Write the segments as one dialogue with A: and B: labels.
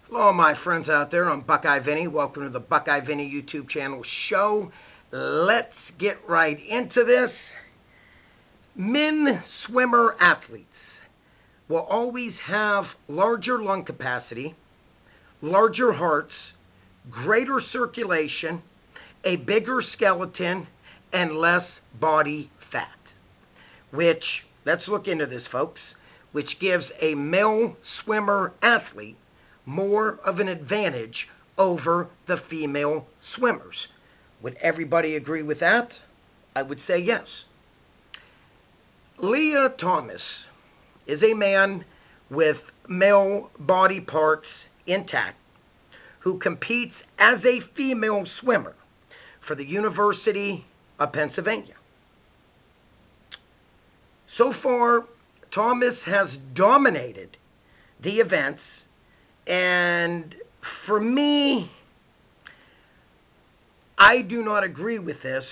A: Hello, my friends out there. I'm Buckeye Vinny. Welcome to the Buckeye Vinny YouTube channel show. Let's get right into this. Men swimmer athletes will always have larger lung capacity, larger hearts, greater circulation, a bigger skeleton, and less body fat. Which, let's look into this, folks, which gives a male swimmer athlete more of an advantage over the female swimmers. Would everybody agree with that? I would say yes. Lia Thomas is a man with male body parts intact who competes as a female swimmer for the University of Pennsylvania. So far, Thomas has dominated the events, and for me, I do not agree with this,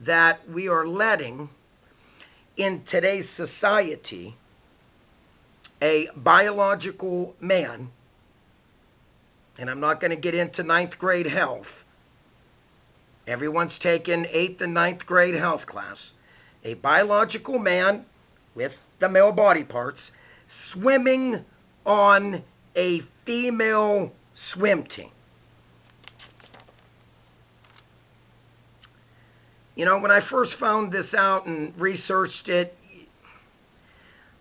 A: that we are letting, in today's society, a biological man, and I'm not going to get into ninth grade health. Everyone's taken 8th and ninth grade health class. A biological man with the male body parts swimming on a female swim team. You know, when I first found this out and researched it,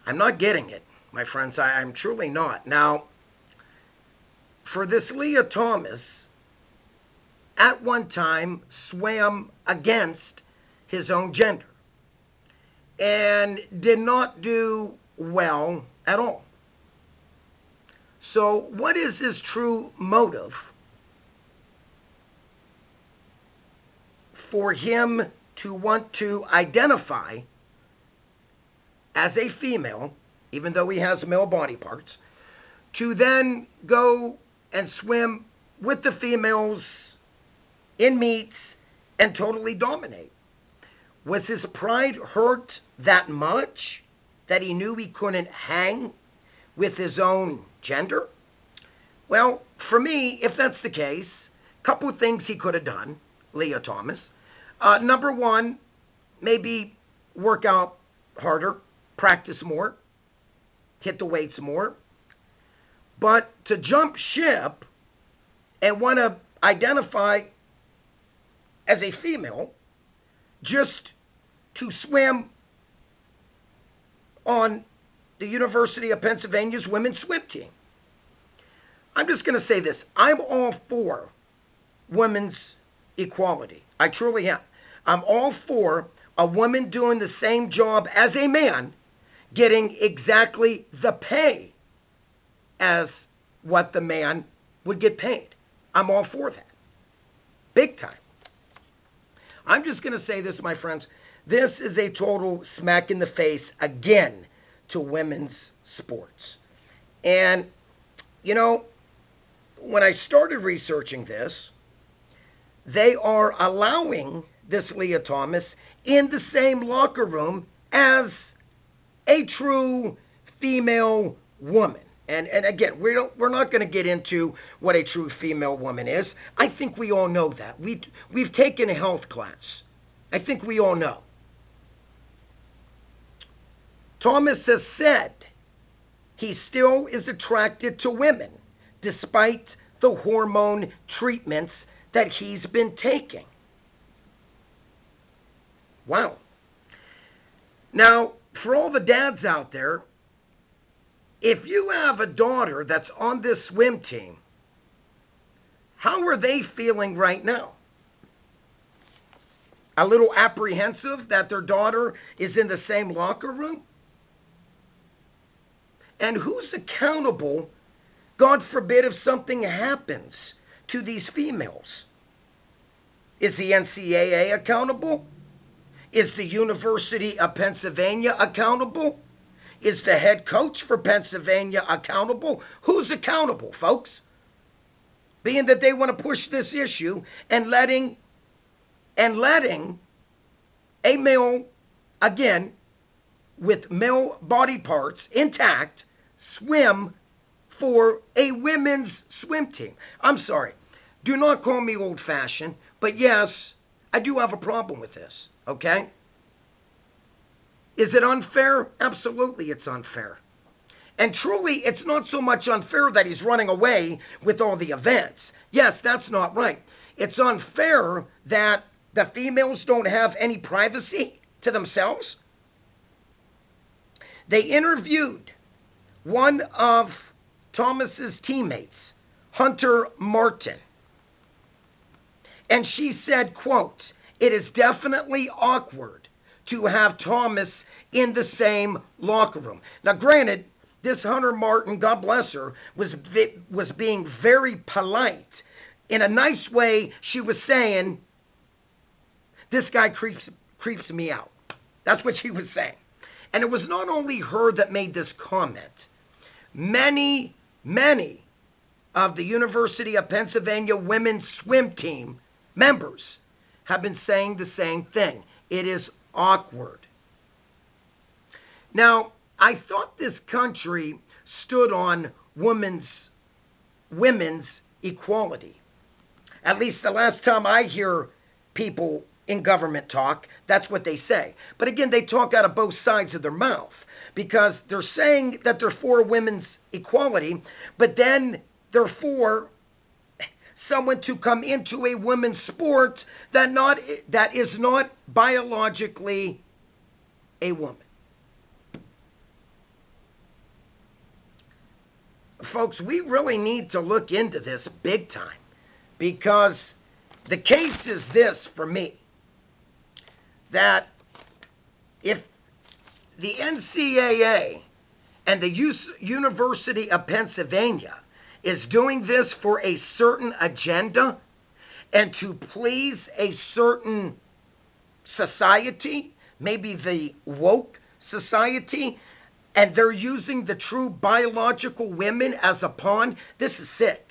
A: I'm not getting it, my friends. I'm truly not. Now, for this Lia Thomas, at one time swam against his own gender and did not do well at all. So what is his true motive for him to want to identify as a female, even though he has male body parts, to then go and swim with the females in meets and totally dominate? Was his pride hurt that much that he knew he couldn't hang with his own gender? Well, for me, if that's the case, a couple of things he could have done, Lia Thomas. Number one, maybe work out harder, practice more, hit the weights more. But to jump ship and want to identify as a female just to swim on the University of Pennsylvania's women's swim team. I'm just going to say this. I'm all for women's equality. I truly am. I'm all for a woman doing the same job as a man, getting exactly the pay as what the man would get paid. I'm all for that. Big time. I'm just going to say this, my friends. This is a total smack in the face, again, to women's sports. And, you know, when I started researching this, they are allowing this Lia Thomas in the same locker room as a true female woman. And again, we're not going to get into what a true female woman is. I think we all know that. We've taken a health class. I think we all know. Thomas has said he still is attracted to women despite the hormone treatments that he's been taking. Wow. Now, for all the dads out there, if you have a daughter that's on this swim team, how are they feeling right now? A little apprehensive that their daughter is in the same locker room? And who's accountable, God forbid, if something happens to these females? Is the NCAA accountable? Is the University of Pennsylvania accountable? Is the head coach for Pennsylvania accountable? Who's accountable, folks? Being that they want to push this issue and letting a male, again, with male body parts intact, swim for a women's swim team. I'm sorry. Do not call me old-fashioned, but yes, I do have a problem with this, okay? Is it unfair? Absolutely it's unfair. And truly, it's not so much unfair that he's running away with all the events. Yes, that's not right. It's unfair that the females don't have any privacy to themselves. They interviewed one of Thomas's teammates, Hunter Martin. And she said, quote, "It is definitely awkward to have Thomas in the same locker room." Now, granted, this Hunter Martin, God bless her, was being very polite. In a nice way, she was saying, this guy creeps me out. That's what she was saying. And it was not only her that made this comment. Many of the University of Pennsylvania women's swim team members have been saying the same thing. It is awkward. Now, I thought this country stood on women's equality. At least the last time I hear people in government talk, that's what they say. But again, they talk out of both sides of their mouth, because they're saying that they're for women's equality, but then they're for someone to come into a women's sport that is not biologically a woman. Folks, we really need to look into this big time, because the case is this for me, that if the NCAA and the University of Pennsylvania is doing this for a certain agenda and to please a certain society, maybe the woke society, and they're using the true biological women as a pawn, this is sick.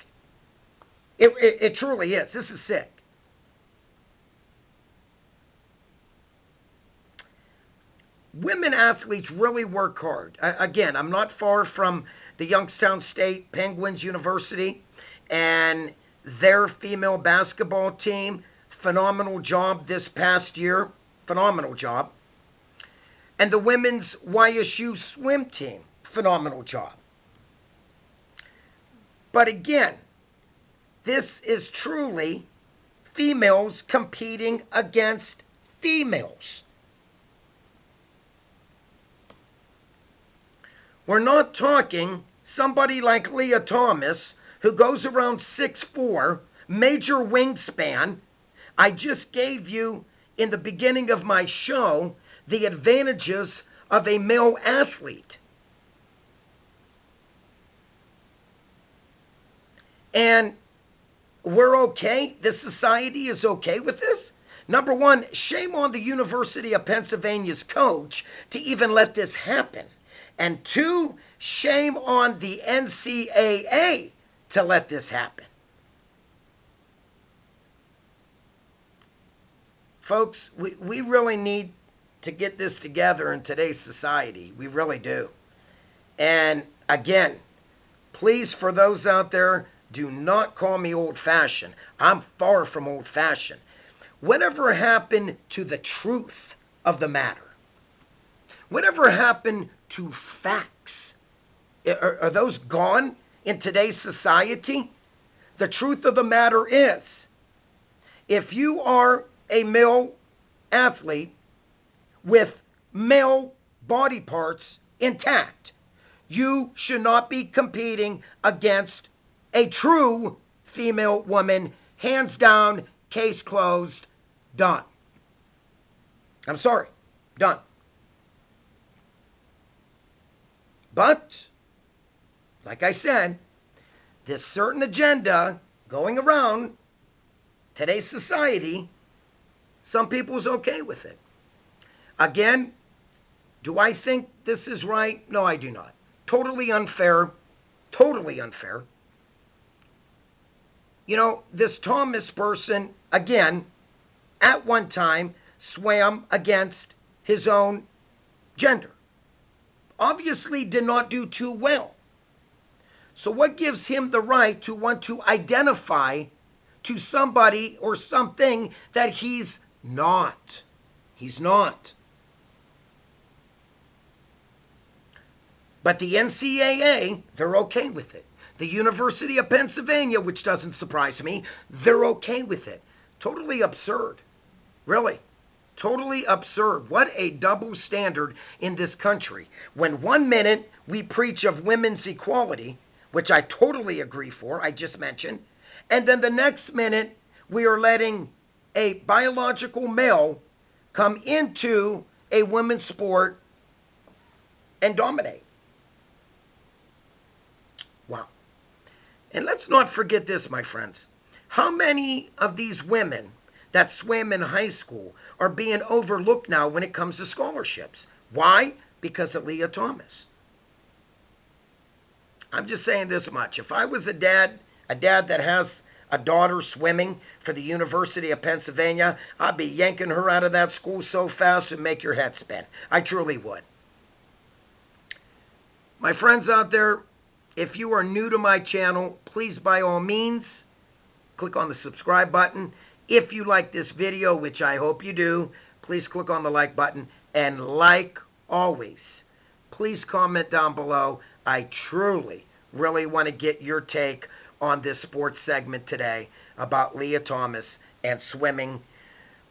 A: It truly is. This is sick. Women athletes really work hard. Again, I'm not far from the Youngstown State Penguins University and their female basketball team. Phenomenal job this past year. Phenomenal job. And the women's YSU swim team. Phenomenal job. But again, this is truly females competing against females. We're not talking somebody like Lia Thomas, who goes around 6'4", major wingspan. I just gave you, in the beginning of my show, the advantages of a male athlete. And we're okay? This society is okay with this? Number one, shame on the University of Pennsylvania's coach to even let this happen. And two, shame on the NCAA to let this happen. Folks, we really need to get this together in today's society. We really do. And again, please, for those out there, do not call me old-fashioned. I'm far from old-fashioned. Whatever happened to the truth of the matter? Whatever happened to facts? Are those gone in today's society? The truth of the matter is, if you are a male athlete with male body parts intact, you should not be competing against a true female woman. Hands down, case closed, done. I'm sorry, done. But, like I said, this certain agenda going around today's society, some people's okay with it. Again, do I think this is right? No, I do not. Totally unfair. Totally unfair. You know, this Thomas person, again, at one time, swam against his own gender. Obviously did not do too well. So what gives him the right to want to identify to somebody or something that he's not? He's not. But the NCAA, they're okay with it. The University of Pennsylvania, which doesn't surprise me, they're okay with it. Totally absurd. Really. Totally absurd. What a double standard in this country. When 1 minute we preach of women's equality, which I totally agree for, I just mentioned, and then the next minute we are letting a biological male come into a women's sport and dominate. Wow. And let's not forget this, my friends. How many of these women that swam in high school are being overlooked now when it comes to scholarships? Why? Because of Lia Thomas. I'm just saying this much. If I was a dad that has a daughter swimming for the University of Pennsylvania, I'd be yanking her out of that school so fast it'd make your head spin. I truly would. My friends out there, if you are new to my channel, please by all means, click on the subscribe button. If you like this video, which I hope you do, please click on the like button. And like always, please comment down below. I truly, really want to get your take on this sports segment today about Lia Thomas and swimming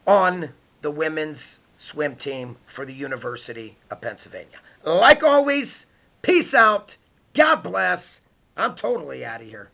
A: on the women's swim team for the University of Pennsylvania. Like always, peace out. God bless. I'm totally out of here.